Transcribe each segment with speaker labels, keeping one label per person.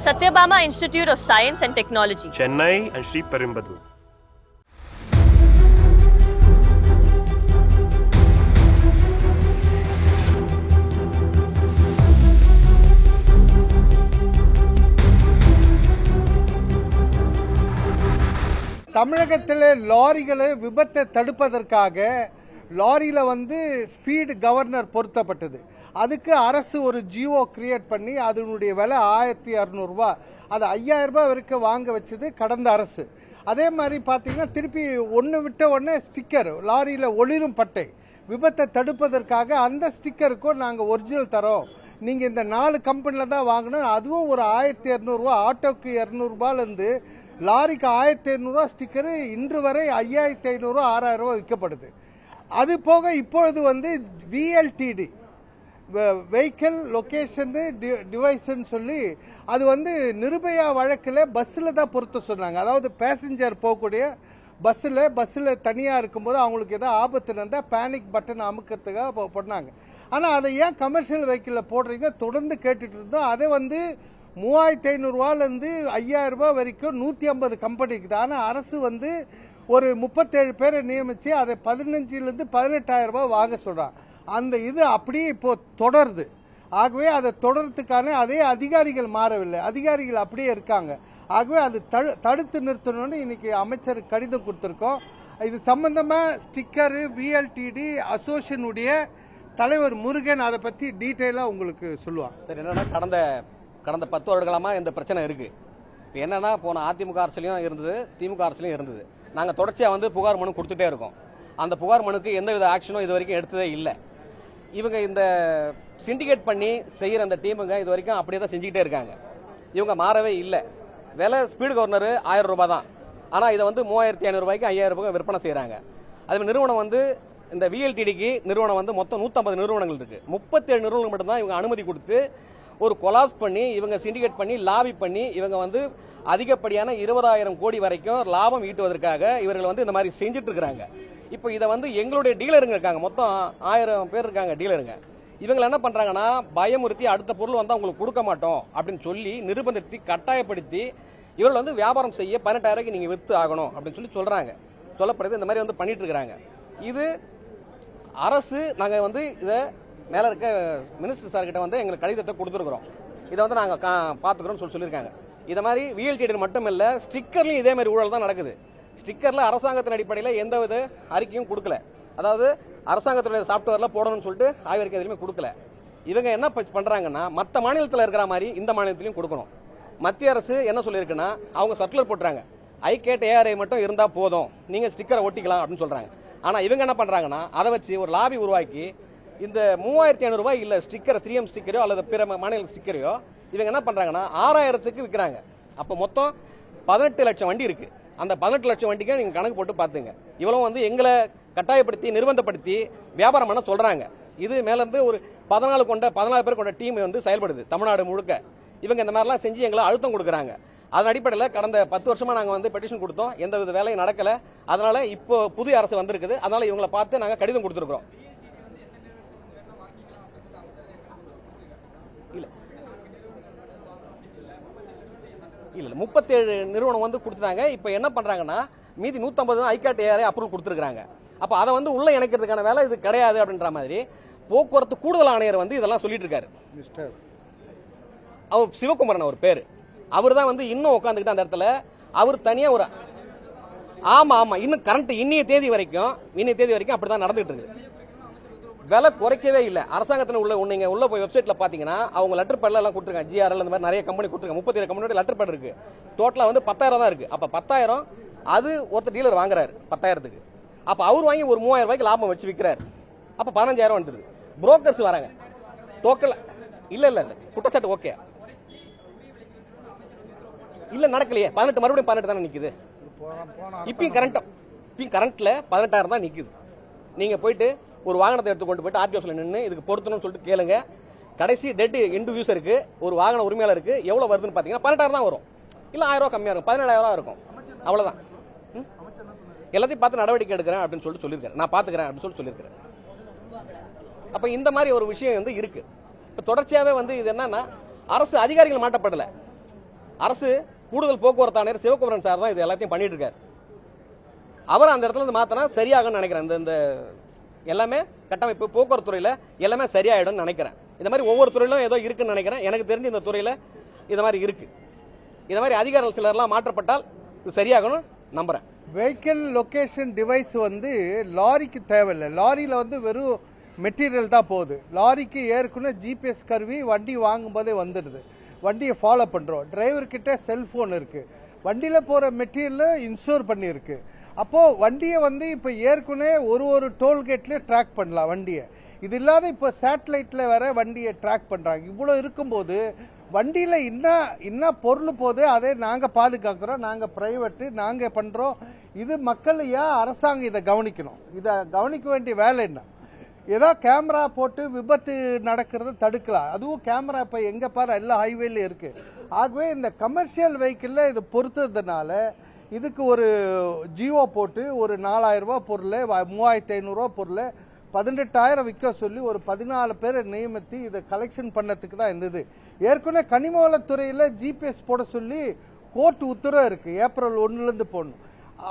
Speaker 1: Satyabama Institute of Science and Technology,
Speaker 2: Chennai and Sri Perumbudur.
Speaker 3: தமிழகத்தில் லாரிகளை விபத்தை தடுப்பதற்காக லாரியில் ஸ்பீடு கவர்னர் பொருத்தப்பட்டது. அதுக்கு அரசு ஒரு ஜியோ கிரியேட் பண்ணி அதனுடைய விலை 1200 ரூபாய், அது 5000 ரூபாய் வரைக்கும் வாங்க வச்சது கடந்த அரசு. அதே மாதிரி பார்த்தீங்கன்னா திருப்பி ஒன்று விட்ட உடனே ஸ்டிக்கர் லாரியில் ஒளிரும் பட்டை விபத்தை தடுப்பதற்காக அந்த ஸ்டிக்கருக்கும் நாங்கள் ஒரிஜினல் தரோம், நீங்கள் இந்த 4 கம்பெனியில் தான் வாங்கணும், அதுவும் ஒரு 1200 ரூபா, ஆட்டோக்கு 200 ரூபாயிலேருந்து லாரிக்கு 1500 ரூபா ஸ்டிக்கரு இன்று வரை 5500 6000 ரூபா விற்கப்படுது. அது போக இப்பொழுது விஎல்டிடி வெஹிக்கிள் லொகேஷன் டிவைஸ்ன்னு சொல்லி அது நிர்பயா வழக்கில் பஸ்ஸில் தான் பொருத்த சொன்னாங்க. அதாவது பேசஞ்சர் போகக்கூடிய பஸ்ஸில் தனியாக இருக்கும்போது அவங்களுக்கு ஏதாவது ஆபத்து இருந்தால் பேனிக் பட்டன் அமுக்கிறதுக்காக பண்ணாங்க. ஆனால் அதை ஏன் கமர்ஷியல் வெஹிக்கிளில் போடுறீங்க தொடர்ந்து கேட்டுட்டு இருந்தோம். அதை 3500 ரூபாயிலிருந்து 5000 ரூபாய் வரைக்கும் 150 கம்பெனிக்கு தான். ஆனால் அரசு ஒரு 37 பேரை நியமித்து அதை 15,000 18,000 ரூபாய் வாங்க சொல்கிறாங்க. அந்த இது அப்படியே இப்போ தொடருது. ஆகவே அதை தொடர்றதுக்கான அதே அதிகாரிகள் மாறவில்லை, அதிகாரிகள் அப்படியே இருக்காங்க. ஆகவே அது தடுத்து நிறுத்தணும்னு இன்னைக்கு அமைச்சருக்கு கடிதம் கொடுத்துருக்கோம். இது சம்பந்தமாக ஸ்டிக்கரு விஎல்டிடி அசோசியேஷனுடைய தலைவர் முருகன் அதை பற்றி டீட்டெயிலாக உங்களுக்கு சொல்லுவாங்க.
Speaker 4: சரி, என்னன்னா கடந்த 10 வருடங்களா இந்த பிரச்சனை இருக்கு. என்னன்னா போன அதிமுக அரசுலயும் இருந்தது, திமுக அரசுலயும் இருந்தது. நாங்க தொடர்ச்சியா புகார் மனு கொடுத்துட்டே இருக்கோம். அந்த புகார் மனுக்கு எந்தவித ஆக்ஷனும் இது வரைக்கும் எடுத்ததே இல்லை. இவங்க இந்த சிண்டிகேட் பண்ணி செய்யற அந்த டீமுங்க இது வரைக்கும் அப்படியே தான் செஞ்சுக்கிட்டே இருக்காங்க. இவங்க மாறவே இல்லை. விலை ஸ்பீடு கவர்னர் 1000 ரூபாய் தான். ஆனா இதை 3500 ரூபாய்க்கு 5000 ரூபாய்க்கு விற்பனை செய்யறாங்க. அது நிறுவனம் இந்த விஎல்டிடிக்கு நிறுவனம் மொத்தம் 150 நிறுவனங்கள் இருக்கு. 37 நிறுவனங்கள் மட்டும் தான் இவங்க அனுமதி கொடுத்து ஒரு கொலாப்ஸ் பண்ணி இவங்க சிண்டிகேட் பண்ணி லாபி பண்ணி இவங்க அதிகப்படியான 20,000 கோடி வரைக்கும் லாபம் ஈட்டுவதற்காக இவர்கள் இந்த மாதிரி செஞ்சுட்டு இருக்காங்க. இப்போ இதை எங்களுடைய டீலருங்க இருக்காங்க, மொத்தம் 1000 பேர் இருக்காங்க டீலருங்க. இவங்க என்ன பண்றாங்கன்னா பயமுறுத்தி அடுத்த பொருள் உங்களுக்கு கொடுக்க மாட்டோம் அப்படின்னு சொல்லி நிர்பந்தித்து கட்டாயப்படுத்தி இவர்கள் வியாபாரம் செய்ய 18,000 ரூபாய்க்கு நீங்க வித்து ஆகணும் அப்படின்னு சொல்றாங்க. சொல்லப்படுது இந்த மாதிரி பண்ணிட்டு இருக்காங்க. இது அரசு நாங்க இதை மேல இருக்க மினிஸ்டர் சார் கிட்ட எங்களுக்கு கடிதத்தை கொடுத்துருக்கிறோம். இதை நாங்க பாத்துக்கிறோம் சொல்லியிருக்காங்க. இத மாதிரி விஎல்டிடி மட்டும் இல்ல, ஸ்டிக்கர்லயும் இதே மாதிரி ஊழல் தான் நடக்குது. ஸ்டிக்கர்ல அரசாங்கத்தின் அடிப்படையில் எந்தவித அறிக்கையும் கொடுக்கல. அதாவது அரசாங்கத்துடைய சாப்ட்வேர்ல போடணும்னு சொல்லிட்டு ஆய்வறிக்கை எதுவுமே கொடுக்கல. இவங்க என்ன பண்றாங்கன்னா மற்ற மாநிலத்தில் இருக்கிற மாதிரி இந்த மாநிலத்திலையும் கொடுக்கணும். மத்திய அரசு என்ன சொல்லியிருக்குன்னா அவங்க சர்க்குலர் போட்டுறாங்க, ஐகேட் ஏஆர்ஐ மட்டும் இருந்தா போதும், நீங்க ஸ்டிக்கரை ஒட்டிக்கலாம் அப்படின்னு சொல்றாங்க. ஆனா இவங்க என்ன பண்றாங்கன்னா அதை வச்சு ஒரு லாபி உருவாக்கி இந்த 3500 ரூபாய் இல்ல ஸ்டிக்கர் 3M ஸ்டிக்கரோ அல்லது பிற மாநில ஸ்டிக்கரையோ இவங்க என்ன பண்றாங்கன்னா 6000க்கு விற்கிறாங்க. அப்ப மொத்தம் 18 லட்சம் வண்டி இருக்கு. அந்த 18 லட்சம் வண்டிக்கு நீங்க கணக்கு போட்டு பாத்துங்க. இவ்வளவு எங்களை கட்டாயப்படுத்தி நிர்பந்தப்படுத்தி வியாபாரம் பண்ண சொல்றாங்க. இது மேல இருந்து ஒரு 14 பேர் கொண்ட டீம் செயல்படுது தமிழ்நாடு முழுக்க. இவங்க இந்த மாதிரிலாம் செஞ்சு எங்களை அழுத்தம் கொடுக்குறாங்க. அதன் அடிப்படையில் கடந்த 10 வருஷமா நாங்க பெட்டிஷன் கொடுத்தோம், எந்த வித வேலையும் நடக்கல. அதனால இப்போ புதிய அரசு வந்திருக்குது, அதனால இவங்களை பார்த்து நாங்க கடிதம் கொடுத்துருக்கோம். இல்ல 37 நிறுவனம் கொடுத்துட்டாங்க. இப்ப என்ன பண்றாங்கன்னா மீதி 150 ஐகாட் ஏஆர்ஐ அப்ரூவல் கொடுத்துருக்காங்க. அப்ப அதை உள்ள இணைக்கிறதுக்கான வேலை இது கிடையாது அப்படின்ற மாதிரி போக்குவரத்து கூடுதல் ஆணையர் இதெல்லாம் சொல்லிட்டு இருக்காரு. அவர் சிவகுமாரன் அவர் பேரு. அவர் தான் இன்னும் உட்காந்துக்கிட்டு அந்த இடத்துல அவர் தனியா ஒரு ஆமா இன்னும் கரண்ட் இன்னைய தேதி வரைக்கும் அப்படிதான் நடந்துட்டு இருக்கு. விலை குறைக்கவே இல்லை. அரசாங்கத்தில் நீங்க உள்ள போய் வெப்சைட்ல பாத்தீங்கன்னா அவங்க லெட்டர் பேட் எல்லாம் கொடுத்துருக்காங்க. ஜிஆர்எல் இந்த மாதிரி நிறைய கம்பெனி கொடுத்துருக்காங்க. 37 கம்பெனியோட லெட்டர் பேட் இருக்கு. டோட்டலா 10,000 தான் இருக்கு. அப்ப 10,000 அது ஒருத்தர் டீலர் வாங்குறாரு 10,000க்கு. அப்ப அவர் வாங்கி ஒரு 3000 ரூபாய்க்கு லாபம் வச்சு விற்கிறாரு. அப்ப 15,000 வந்துருது. புரோக்கர்ஸ் வராங்க டோக்கல் இல்ல குற்றச்சாட்டு ஓகே இல்ல நடக்கலையே. 18 மறுபடியும் 18 தானே நிக்குது. இப்பயும் கரண்ட்ல 18,000 தான் நிக்குது. நீங்க போயிட்டு ஒரு வாகனத்தை எடுத்து கொண்டு போயிட்டு ஆர்டிஓல நின்று இதுக்கு பொருத்தணும்னு சொல்லிட்டு கேளுங்க. கடைசி டெட் எண்டு யூசருக்கு ஒரு வாகன உரிமையாளருக்கு எவ்வளவு வருதுன்னு பாத்தீங்கன்னா 18,000 தான் வரும். இல்ல 1000 ரூபாய் கம்மியா இருக்கும், 17,000 இருக்கும். அவ்வளவுதான். எல்லாத்தையும் பார்த்து நடவடிக்கை எடுக்கிறேன் அப்படின்னு சொல்லிட்டு சொல்லியிருக்கேன். நான் பாத்துக்கிறேன் அப்படின்னு சொல்லியிருக்கிறேன். அப்ப இந்த மாதிரி ஒரு விஷயம் இருக்கு. இப்ப தொடர்ச்சியாவே இது என்னன்னா அரசு அதிகாரிகள் மாட்டப்படல. அரசு கூடுதல் போக்குவரத்து ஆணையர் சிவகுமரன் சார் தான் இது எல்லாத்தையும் பண்ணிட்டு இருக்காரு. அவர் அந்த இடத்துல இருந்து மாத்தினா சரியாகும்னு நினைக்கிறேன். இந்த எல்லாமே கட்டமைப்பு போக்குவரத்து துறையில எல்லாமே சரியாயிடும் நினைக்கிறேன். இந்த மாதிரி ஒவ்வொரு துறையிலும் ஏதோ இருக்குன்னு நினைக்கிறேன். எனக்கு தெரிஞ்சு இந்த துறையில இந்த மாதிரி இருக்கு. இந்த மாதிரி அதிகாரிகள் சிலர்லாம் மாற்றப்பட்டால் இது சரியாகணும் நம்புறேன்.
Speaker 3: வெஹிக்கிள் லொகேஷன் டிவைஸ் வந்து லாரிக்கு தேவையில்லை. லாரியில் வந்து வெறும் மெட்டீரியல் தான் போகுது. லாரிக்கு ஏற்கனவே ஜிபிஎஸ் கருவி வண்டி வாங்கும்போதே வந்துடுது. வண்டியை ஃபாலோ பண்ணுறோம். டிரைவர்கிட்ட செல்ஃபோன் இருக்குது. வண்டியில் போகிற மெட்டீரியல் இன்சூர் பண்ணியிருக்கு. அப்போது வண்டியை வந்து இப்போ ஏற்கனவே ஒரு டோல்கேட்லேயே ட்ராக் பண்ணலாம் வண்டியை. இது இல்லாத இப்போ சேட்டலைட்டில் வேற வண்டியை ட்ராக் பண்ணுறாங்க. இவ்வளோ இருக்கும்போது வண்டியில் என்ன பொருள் போகுது அதை நாங்கள் பாதுகாக்கிறோம். நாங்கள் பிரைவேட்டு நாங்கள் பண்ணுறோம். இது மக்கள் ஏன் அரசாங்கம் இதை கவனிக்கணும்? இதை கவனிக்க வேண்டிய வேலை என்ன? ஏதோ கேமரா போட்டு விபத்து நடக்கிறத தடுக்கலாம். அதுவும் கேமரா இப்போ எங்கே பாரு எல்லா ஹைவேலையும் இருக்குது. ஆகவே இந்த கமர்ஷியல் வெஹிக்கிளில் இது பொறுத்ததுனால இதுக்கு ஒரு ஜியோ போட்டு ஒரு 4000 ரூபா பொருள் 3500 ரூபா பொருள் 18,000 விற்க சொல்லி ஒரு 14 பேரை நியமித்து இதை கலெக்ஷன் பண்ணதுக்கு தான் இருந்தது. ஏற்கனவே கனிமவளத்துறையில் ஜிபிஎஸ் போட சொல்லி கோர்ட் உத்தரவு இருக்குது. ஏப்ரல் 1 போடணும்.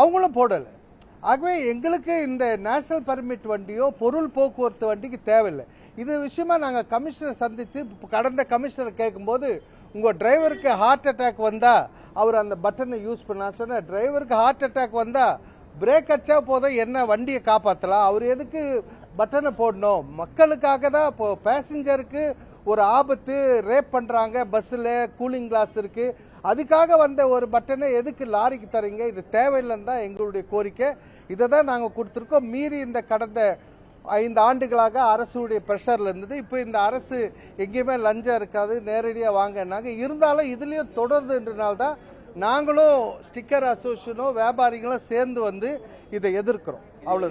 Speaker 3: அவங்களும் போடலை. ஆகவே எங்களுக்கு இந்த நேஷனல் பர்மிட் வண்டியோ பொருள் போக்குவரத்து வண்டிக்கு தேவையில்லை. இது விஷயமா நாங்கள் கமிஷனர் சந்தித்து கடந்த கமிஷனர் கேட்கும்போது உங்கள் டிரைவருக்கு ஹார்ட் அட்டாக் வந்தால் அவர் அந்த பட்டனை யூஸ் பண்ண சொன்ன. டிரைவருக்கு ஹார்ட் அட்டாக் வந்தால் பிரேக் அடிச்சா போதும், என்ன வண்டியை காப்பாற்றலாம். அவர் எதுக்கு பட்டனை போடணும்? மக்களுக்காக தான். இப்போ பேசஞ்சருக்கு ஒரு ஆபத்து, ரேப் பண்ணுறாங்க பஸ்ஸில், கூலிங் கிளாஸ் இருக்குது, அதுக்காக வந்த ஒரு பட்டனை எதுக்கு லாரிக்கு தரீங்க? இது தேவையில்லைன்னு தான் எங்களுடைய கோரிக்கை. இதை தான் நாங்கள் கொடுத்துருக்கோம். மீறி இந்த கடந்த 5 ஆண்டுகளாக அரசுடைய ப்ரெஷரில் இருந்தது. இப்போ இந்த அரசு எங்கேயுமே லஞ்சம் இருக்காது, நேரடியாக வாங்கினாங்க. இருந்தாலும் இதுலேயும் தொடர்ந்துன்றனால்தான் நாங்களும் ஸ்டிக்கர் அசோசியேஷனோ வியாபாரிகளும் சேர்ந்து வந்து இதை எதிர்க்கிறோம். அவ்வளோ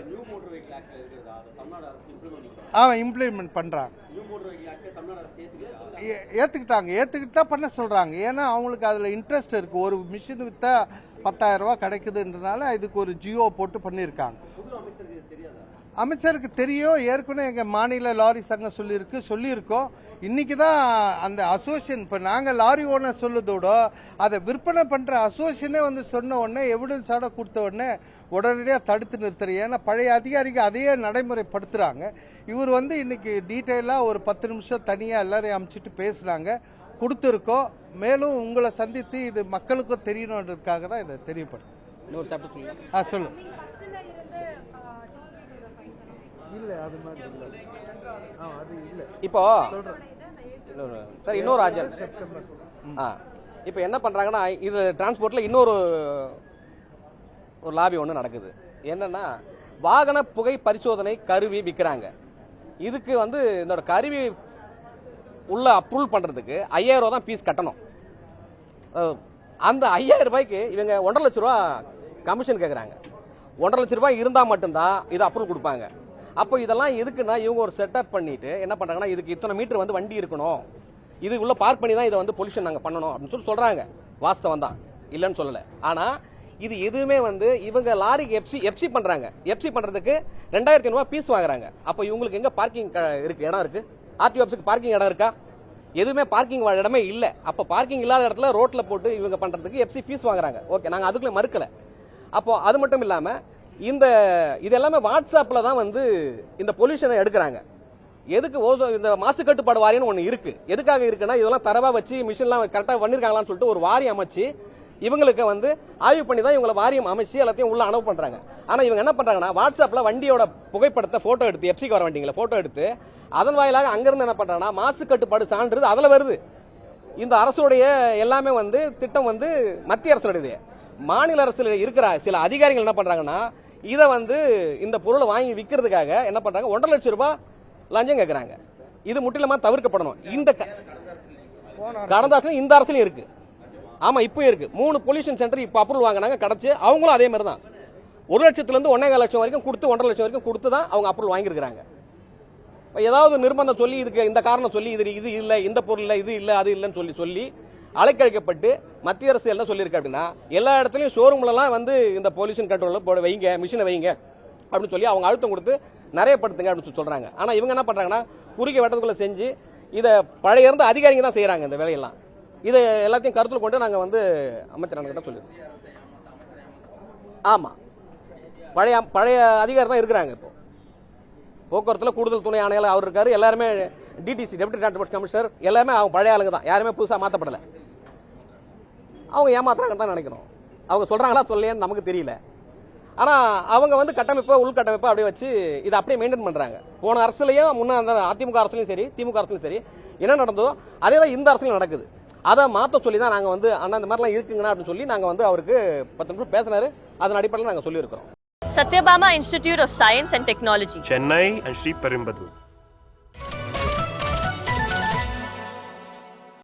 Speaker 3: இம்ப்ளிமெண்ட் பண்ணுறாங்க. ஏற்றுக்கிட்டு தான் பண்ண சொல்கிறாங்க. ஏன்னா அவங்களுக்கு அதில் இன்ட்ரெஸ்ட் இருக்குது. ஒரு மிஷின் விற்றா 10,000 ரூபா கிடைக்குதுன்றனால இதுக்கு ஒரு ஜியோ போட்டு பண்ணியிருக்காங்க. அமைச்சருக்கு தெரியும். ஏற்கனவே எங்கள் மாநில லாரி சங்கம் சொல்லியிருக்கோம். இன்னைக்கு தான் அந்த அசோசியேஷன், இப்போ நாங்கள் லாரி ஓனர் சொல்லுதோட அதை விற்பனை பண்ணுற அசோசியேஷனே வந்து சொன்ன உடனே எவிடன்ஸோட கொடுத்த உடனே உடனடியாக தடுத்து நிறுத்துறேன். ஏன்னா பழைய அதிகாரிகள் அதையே நடைமுறைப்படுத்துகிறாங்க. இவர் வந்து இன்னைக்கு டீட்டெயிலாக ஒரு 10 நிமிஷம் தனியாக எல்லாரையும் அமைச்சிட்டு பேசுகிறாங்க. கொடுத்துருக்கோம். மேலும் உங்களை சந்தித்து இது மக்களுக்கும் தெரியணுன்றதுக்காக தான் இதை தெரியப்படும்.
Speaker 4: இன்னொரு சாப்டர் சொல்லுங்க.
Speaker 3: சொல்லு. இல்லை அது மாதிரி இல்லை. அது இல்லை.
Speaker 4: இப்போ சார் இன்னொரு ஆஜர் இப்போ என்ன பண்றாங்கன்னா, இது டிரான்ஸ்போர்ட்ல இன்னொரு லாபி ஒன்று நடக்குது. என்னன்னா, வாகன புகை பரிசோதனை கருவி விற்கிறாங்க. இதுக்கு வந்து இந்த கருவி உள்ள அப்ரூவல் பண்றதுக்கு 5000 ரூபா தான் பீஸ் கட்டணும். அந்த 5000 ரூபாய்க்கு இவங்க 1.5 லட்சம் ரூபா கமிஷன் கேட்கறாங்க. 1.5 லட்சம் ரூபாய் இருந்தா மட்டும்தான் இது அப்ரூவல் கொடுப்பாங்க. அப்போ இதெல்லாம் எதுக்குன்னா, இவங்க ஒரு செட்டப் பண்ணிட்டு என்ன பண்றாங்கன்னா, இதுக்கு இத்தனை மீட்டர் வந்து வண்டி இருக்கணும், இது உள்ள பார்க் பண்ணி தான் இதை வந்து பொல்யூஷன் நாங்க பண்ணணும் அப்படின்னு சொல்றாங்க. வாஸ்தவம் தான், இல்லைன்னு சொல்லல. ஆனா இது எதுவுமே வந்து இவங்க லாரிக்கு எஃப்சி பண்றாங்க. எஃப்சி பண்றதுக்கு 2500 ரூபாய் பீஸ் வாங்குறாங்க. அப்போ இவங்களுக்கு எங்க பார்க்கிங் இருக்கு, இடம் இருக்கு? ஆர்டிஓ ஆஃபீஸுக்கு பார்க்கிங் இடம் இருக்கா? எதுவுமே பார்க்கிங் இடமே இல்ல. அப்ப பார்க்கிங் இல்லாத இடத்துல ரோட்ல போட்டு இவங்க பண்றதுக்கு எஃப்சி பீஸ் வாங்குறாங்க. ஓகே, நாங்க அதுக்குள்ள மறுக்கல. அப்போ அது மட்டும் இல்லாம இது எல்லாமே வாட்ஸ்அப்ல தான் வந்து இந்த பொல்யூஷனை எடுக்கிறாங்க. எதுக்கு இந்த மாசு கட்டுப்பாடு வாரியம்னு ஒண்ணு இருக்கு. எதுக்காக இருக்குன்னா, இதெல்லாம் தரவா வச்சு மிஷின்லாம் கரெக்டா பண்ணிருக்காங்களான்னு சொல்லிட்டு ஒரு வாரியம் அமைச்சு இவங்களுக்கு வந்து ஆய்வு பண்ணி தான் இவங்களை வாரியம் அமைச்சு எல்லாத்தையும் உள்ள அனுப்ப பண்றாங்க. ஆனா இவங்க என்ன பண்றாங்கன்னா, வாட்ஸ்அப்ல வண்டியோட புகைப்படத்தை போட்டோ எடுத்து, எஃப்சிக்கு வர வண்டிங்களை போட்டோ எடுத்து அதன் வாயிலாக அங்கிருந்து என்ன பண்றாங்கன்னா, மாசு கட்டுப்பாடு சான்றிதழ் அதுல வருது. இந்த அரசுடைய எல்லாமே வந்து திட்டம் வந்து மத்திய அரசுடைய. மாநில அரசுல இருக்கிற சில அதிகாரிகள் என்ன பண்றாங்கன்னா, இதை வந்து இந்த பொருளை வாங்கி விற்கிறதுக்காக என்ன பண்றாங்க, 1.5 லட்சம் ரூபாய் லஞ்சம் கேட்கறாங்க. இது முற்றிலுமா தவிர்க்கப்படணும். இந்த கடந்த அரசுல இந்த அரசுலயும் இருக்கு. ஆமா, இப்போ இருக்கு. 3 பொல்யூஷன் சென்டர் இப்ப அப்ரூவல் வாங்கினாங்க, கிடைச்சு. அவங்களும் அதே மாதிரி தான் 1 லட்சத்துல இருந்து 1.25 லட்சம் வரைக்கும் கொடுத்து 1.5 லட்சம் வரைக்கும் கொடுத்து தான் அவங்க அப்ரூவல் வாங்கியிருக்காங்க. ஏதாவது நிர்பந்தம் சொல்லி இதுக்கு இந்த காரணம் சொல்லி இது இல்ல, இந்த பொருள் இல்ல, இது இல்ல, அது இல்லன்னு சொல்லி அலைக்கழிக்கப்பட்டு மத்திய அரசு என்ன சொல்லியிருக்கு அப்படின்னா, எல்லா இடத்துலயும் ஷோரூம்ல எல்லாம் வந்து இந்த பொல்யூஷன் கண்ட்ரோல் போட வைங்க, மிஷினை வைங்க அப்படின்னு சொல்லி அவங்க அழுத்தம் கொடுத்து நிறைய படுத்துங்க அப்படின்னு சொல்றாங்க. ஆனா இவங்க என்ன பண்றாங்கன்னா, குறுகிய வட்டத்துக்குள்ள செஞ்சு இதை பழைய இருந்த அதிகாரிங்க தான் செய்யறாங்க இந்த வேலையெல்லாம். இது எல்லாத்தையும் கருத்தில் கொண்டு நாங்கள் வந்து அமைச்சர் அண்ணன்கிட்ட சொல்லியிருக்கோம். ஆமாம், பழைய அதிகாரி தான் இருக்கிறாங்க. இப்போ போக்குவரத்தில் கூடுதல் துணை ஆணையாளர் அவர் இருக்காரு. எல்லாருமே டிடிசி, டெப்யூட்டி டிரான்ஸ்போர்ட் கமிஷனர், எல்லாமே அவங்க பழைய ஆளுங்க தான். யாருமே புதுசாக மாற்றப்படலை. அவங்க ஏமாத்துறாங்கன்னு தான் நினைக்கிறோம். அவங்க சொல்கிறாங்களா சொல்லையான்னு நமக்கு தெரியல. ஆனால் அவங்க வந்து கட்டமைப்பை, உள்கட்டமைப்பை அப்படியே வச்சு இதை அப்படியே மெயின்டைன் பண்ணுறாங்க. போன அரசுலையும் முன்னே அந்த அதிமுக அரசுலையும் சரி, திமுக அரசுலையும் சரி, என்ன நடந்தோ அதே தான் இந்த அரசுலையும் நடக்குது. அதை மாற்ற சொல்லி தான் நாங்கள் வந்து அண்ணா இந்த மாதிரிலாம் இருக்குங்கண்ணா அப்படின்னு சொல்லி நாங்கள் வந்து அவருக்கு 10 நிமிஷம் பேசினாரு. அதன் அடிப்படையில் நாங்கள் சொல்லியிருக்கிறோம்.
Speaker 1: Satyabama Institute of Science and Technology.
Speaker 2: Chennai and Sri Perumbadur.